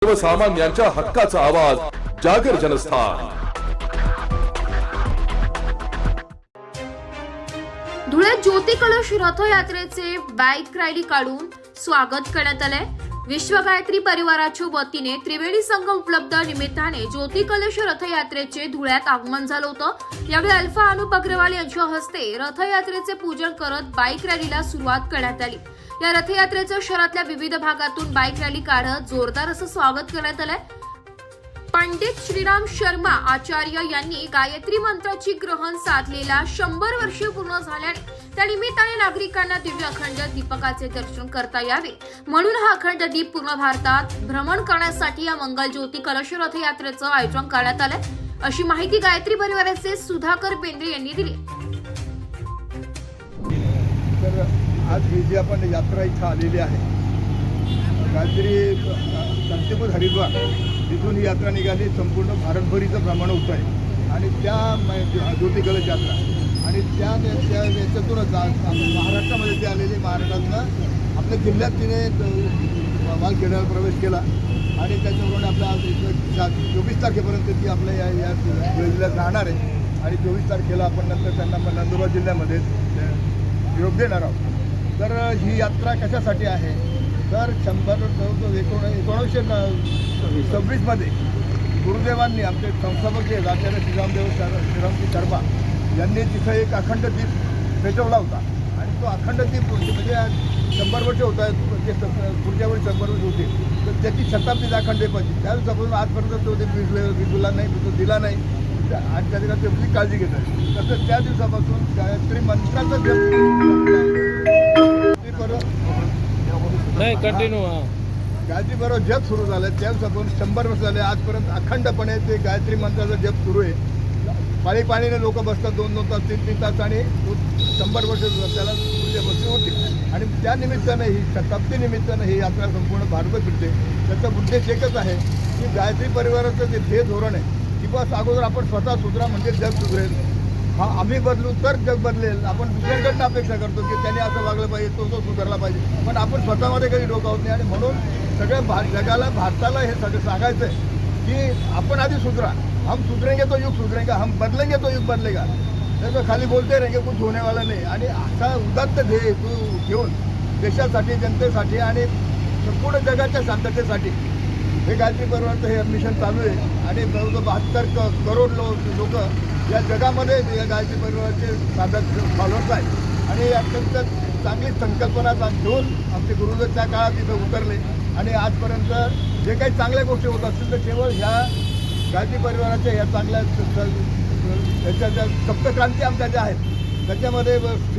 सर्वसामान्यांच्या हक्काचा आवाज जागर जनस्थान। धुळ्यात ज्योती कलश रथयात्रेचे बाईक रॅली काढून स्वागत करण्यात आले। विश्व गायत्री परिवाराच्या वतीने त्रिवेणी संगम उपलब्ध निमित्ताने ज्योती कलश रथयात्रेचे धुळ्यात आगमन झालं होतं। यावेळी अल्फा अनुप अग्रवाल यांच्या हस्ते रथयात्रेचे पूजन करत बाईक रॅलीला सुरुवात करण्यात आली। या रथयात्रेचं शहरातल्या विविध भागातून बाईक रॅली काढत जोरदार असं स्वागत करण्यात आलंय। पंडित श्रीराम शर्मा आचार्य यांनी गायत्री मंत्राची ग्रहण साधलेला 100 वर्षे पूर्ण झाल्याने त्या निमित्ताने नागरिकांना दिव्य अखंड दीपकाचे दर्शन करता यावे म्हणून हा अखंड दीप पूर्ण भारतात भ्रमण करण्यासाठी या मंगल ज्योती कलश रथयात्रेचं आयोजन करण्यात आलंय, अशी माहिती गायत्री परिवाराचे सुधाकर बेंद्रे यांनी दिली। आज ही जी आपण यात्रा इथं आलेली आहे, गायत्री शांतिपूर हरिद्वार तिथून ही यात्रा निघाली। संपूर्ण भारतभरीचं भ्रमण होत आहे आणि त्या ज्योती कलश यात्रा आणि त्या याच्यातूनच महाराष्ट्रामध्ये ते आलेली, महाराष्ट्रातनं आपल्या जिल्ह्यात तिने वालखेड्याला प्रवेश केला आणि त्याच्यामुळे आपल्या 24 तारखेपर्यंत ती आपल्या या जिल्ह्यात राहणार आहे आणि 24 तारखेला आपण नंतर त्यांना नंदुरबार जिल्ह्यामध्ये निरोप देणार आहोत। तर ही यात्रा कशासाठी आहे तर 1926 मध्ये गुरुदेवांनी आमचे संस्थापक जे आचार्य श्रीरामजी शर्मा यांनी तिथं एक अखंड दीप पेटवला होता आणि तो अखंड दीप म्हणजे 100 वर्ष होत आहेत, म्हणजे पुढच्या वेळी 100 वर्ष होते, तर त्याची शताब्दी अखंड दीपाची त्यावेळेपासून आजपर्यंत तो दीप विजला नाही, तो दिला नाही आणि त्या ठिकाणी त्याची काळजी घेत आहे। तसंच त्या दिवसापासून गायत्री मंत्राचं गायत्री बरोबर जप सुरू झालं, त्यावेळेपासून 100 वर्ष झाले आजपर्यंत अखंडपणे ते गायत्री मंत्राचा जप सुरू आहे। पाळी पाळीने लोक बसतात 2-2 तास 3-3 तास आणि 100 वर्ष त्याला पुढच्या बसली होती आणि त्या निमित्तानं ही शताब्दी निमित्तानं ही यात्रा संपूर्ण भारतभर फिरते। त्याचा उद्देश एकच आहे की गायत्री परिवाराचं जे ध्येय धोरण आहे की बस अगोदर आपण स्वतः सुधरा म्हणजे जग सुधरेल, हा आम्ही बदलू तर जग बदलेल। आपण दुसऱ्यांकडनं अपेक्षा करतो की त्याने असं वागलं पाहिजे, तो सुधारला पाहिजे, पण आपण स्वतःमध्ये कधी डोकावत नाही आणि म्हणून सगळ्या जगाला भारताला हे सगळं सांगायचं आहे की आपण आधी सुधरा, हम सुधरेंगे तो युग सुधरेगा, हम बदलेंगे तो युग बदलेगा। त्याचं खाली बोलते रहेंगे कुछ होने वाला नाही आणि असा उदात्त ध्येय तू घेऊन देशासाठी, जनतेसाठी आणि संपूर्ण जगाच्या शांततेसाठी हे गायत्री परिवाराचं हे मिशन चालू आहे आणि 72 करोड लोक या जगामध्ये या गायत्री परिवाराचे साधक फॉलोअर्स आहेत आणि अत्यंत चांगली संकल्पना घेऊन आमचे गुरुदेव त्या काळात इथं उतरले आणि आजपर्यंत जे काही चांगल्या गोष्टी होत असतील तर केवळ ह्या गायत्री परिवाराच्या ह्या चांगल्या त्याच्या ज्या सप्तक्रांती आमच्या ज्या आहेत त्याच्यामध्ये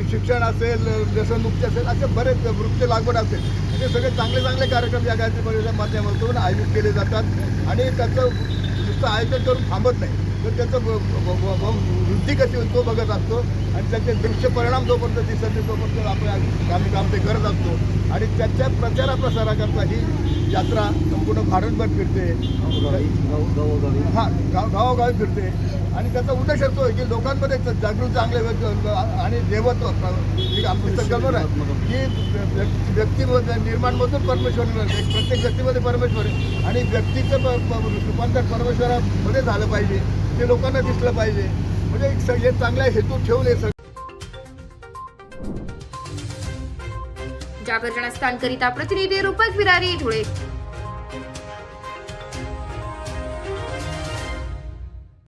शिक्षण असेल, व्यसनमुक्ती असेल, असे बरेच वृक्ष लागवड असेल, हे सगळे चांगले कार्यक्रम या गायत्री परिवाराच्या माध्यमातून आयोजित केले जातात आणि त्याचं नुसतं आयोजन करून थांबत नाही तर त्याचं वृद्धी कशी होईल तो बघत असतो आणि त्याचे दृश्य परिणाम जोपर्यंत दिसत नाही तोपर्यंत आपण काम ते करत असतो आणि त्याच्या प्रसाराकरता ही यात्रा संपूर्ण भारतभर फिरते, गावोगावी फिरते आणि त्याचा उद्देश असतो की लोकांमध्ये जागृत चांगले आणि देवत्व आमची संकल्पना आहे की व्यक्ती निर्माणमधून परमेश्वर, प्रत्येक व्यक्तीमध्ये परमेश्वर आहे आणि व्यक्तीचं रूपांतर परमेश्वरामध्ये झालं पाहिजे, ते लोकांना दिसलं पाहिजे, म्हणजे हे चांगला हेतू ठेवून हे सगळं। जागर जनस्थानकरिता प्रतिनिधी रूपक बिरारी, धुळे।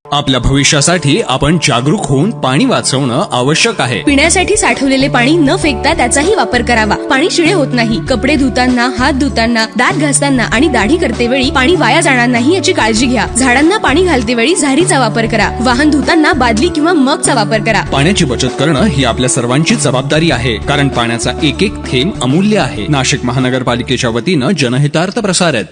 आपल्या भविष्यासाठी आपण जागरूक होऊन पाणी वाचवणं आवश्यक आहे। पिण्यासाठी साठवलेले पाणी न फेकता त्याचाही वापर करावा। पाणी शिळे होत नाही। कपडे धुताना, हात धुताना, दात घासताना आणि दाढी करतेवेळी पाणी वाया जाणार नाही याची काळजी घ्या। झाडांना पाणी घालतेवेळी झारीचा वापर करा। वाहन धुताना बादली किंवा मगचा वापर करा। पाण्याची बचत करणं ही आपल्या सर्वांची जबाबदारी आहे, कारण पाण्याचा एक एक थेंब अमूल्य आहे। नाशिक महानगरपालिकेच्या वतीनं जनहितार्थ प्रसारित।